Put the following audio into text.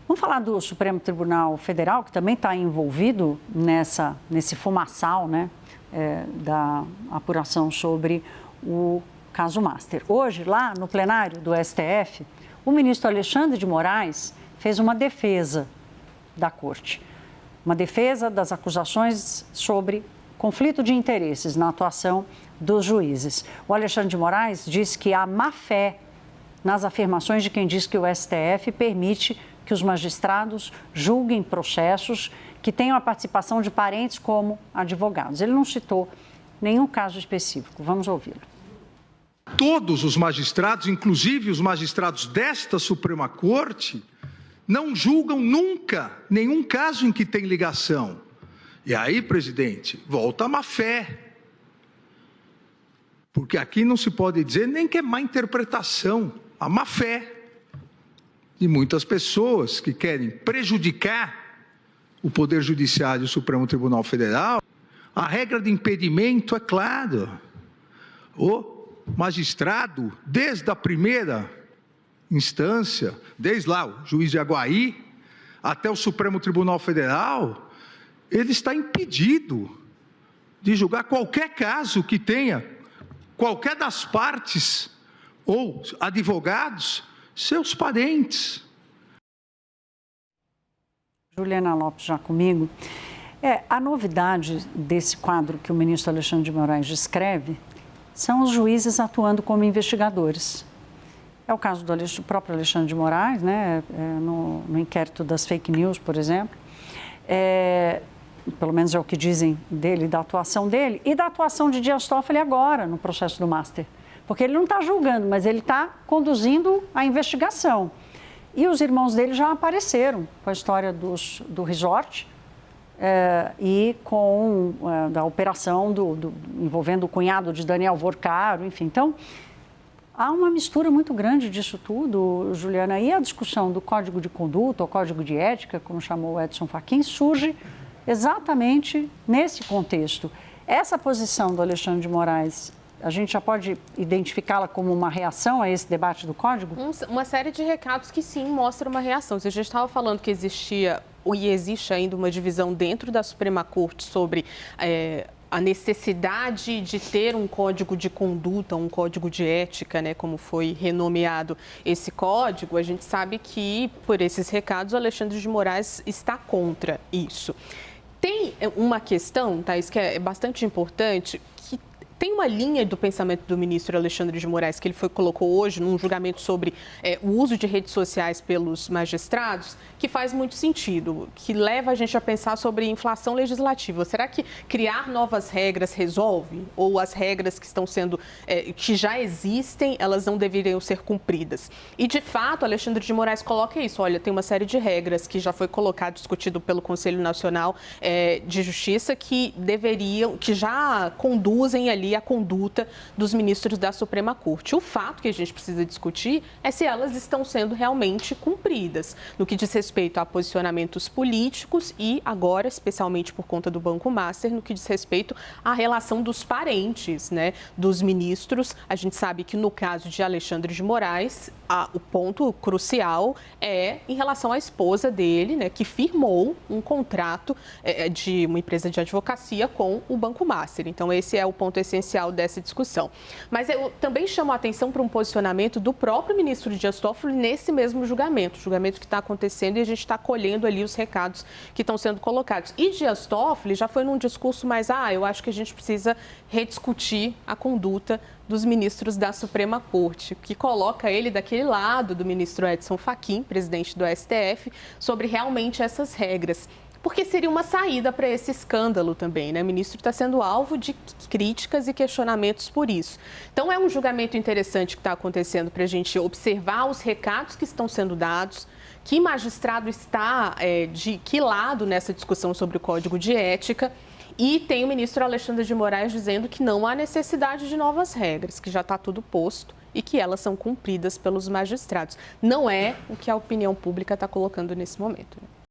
Vamos falar do Supremo Tribunal Federal, que também está envolvido nesse fumaçal, né, da apuração sobre o caso Master. Hoje, lá no plenário do STF, o ministro Alexandre de Moraes fez uma defesa da Corte. Uma defesa das acusações sobre conflito de interesses na atuação dos juízes. O Alexandre de Moraes disse que há má-fé nas afirmações de quem diz que o STF permite que os magistrados julguem processos que tenham a participação de parentes como advogados. Ele não citou nenhum caso específico. Vamos ouvi-lo. Todos os magistrados, inclusive os magistrados desta Suprema Corte, não julgam nunca nenhum caso em que tem ligação. E aí, presidente, volta a má-fé. Porque aqui não se pode dizer nem que é má interpretação, a má-fé de muitas pessoas que querem prejudicar o Poder Judiciário e o Supremo Tribunal Federal. A regra de impedimento é clara. O magistrado, desde a primeira instância, desde lá o juiz de Aguaí, até o Supremo Tribunal Federal, ele está impedido de julgar qualquer caso que tenha qualquer das partes ou advogados, seus parentes. Juliana Lopes já comigo. A novidade desse quadro que o ministro Alexandre de Moraes descreve são os juízes atuando como investigadores. É o caso do próprio Alexandre de Moraes, né? No inquérito das fake news, por exemplo. Pelo menos é o que dizem dele, da atuação dele, e da atuação de Dias Toffoli agora no processo do Master. Porque ele não está julgando, mas ele está conduzindo a investigação. E os irmãos dele já apareceram com a história do resort e com da operação envolvendo o cunhado de Daniel Vorcaro, enfim. Então, há uma mistura muito grande disso tudo, Juliana. E a discussão do Código de Conduta, ou Código de Ética, como chamou o Edson Fachin, surge exatamente nesse contexto. Essa posição do Alexandre de Moraes, a gente já pode identificá-la como uma reação a esse debate do Código? Uma série de recados que sim mostram uma reação. Você já estava falando que existia e existe ainda uma divisão dentro da Suprema Corte sobre a necessidade de ter um código de conduta, um código de ética, né, como foi renomeado esse código. A gente sabe que, por esses recados, o Alexandre de Moraes está contra isso. Tem uma questão, Thaís, que é bastante importante, que tem uma linha do pensamento do ministro Alexandre de Moraes que ele colocou hoje num julgamento sobre o uso de redes sociais pelos magistrados, que faz muito sentido, que leva a gente a pensar sobre inflação legislativa. Será que criar novas regras resolve? Ou as regras que estão sendo, que já existem, elas não deveriam ser cumpridas? E, de fato, Alexandre de Moraes coloca isso. Olha, tem uma série de regras que já foi colocado, discutido pelo Conselho Nacional de Justiça, que já conduzem ali a conduta dos ministros da Suprema Corte. O fato que a gente precisa discutir é se elas estão sendo realmente cumpridas, no que diz respeito a posicionamentos políticos e agora, especialmente por conta do Banco Master, no que diz respeito à relação dos parentes, né, dos ministros. A gente sabe que no caso de Alexandre de Moraes, o ponto crucial é em relação à esposa dele, né, que firmou um contrato de uma empresa de advocacia com o Banco Master. Então, esse é o ponto essencial dessa discussão. Mas eu também chamo a atenção para um posicionamento do próprio ministro Dias Toffoli nesse mesmo julgamento que está acontecendo, e a gente está colhendo ali os recados que estão sendo colocados. E Dias Toffoli já foi num discurso mais, eu acho que a gente precisa rediscutir a conduta dos ministros da Suprema Corte, que coloca ele daquele lado do ministro Edson Fachin, presidente do STF, sobre realmente essas regras. Porque seria uma saída para esse escândalo também, né? O ministro está sendo alvo de críticas e questionamentos por isso. Então, é um julgamento interessante que está acontecendo para a gente observar os recados que estão sendo dados, que magistrado está de que lado nessa discussão sobre o Código de Ética. E tem o ministro Alexandre de Moraes dizendo que não há necessidade de novas regras, que já está tudo posto e que elas são cumpridas pelos magistrados. Não é o que a opinião pública está colocando nesse momento, né?